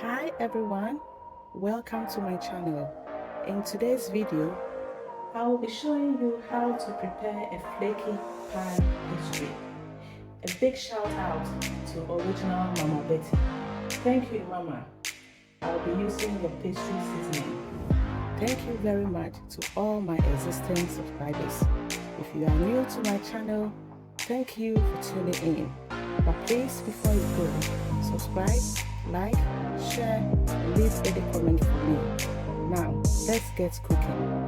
Hi everyone, welcome to my channel. In today's video, I will be showing you how to prepare a flaky pan pastry. A big shout out to original Mama Betty. Thank you Mama. I'll be using your pastry seasoning. Thank you very much to all my existing subscribers. If you are new to my channel, thank you for tuning in. But please, before you go, subscribe, like, share, and leave any comment for me. Now, let's get cooking.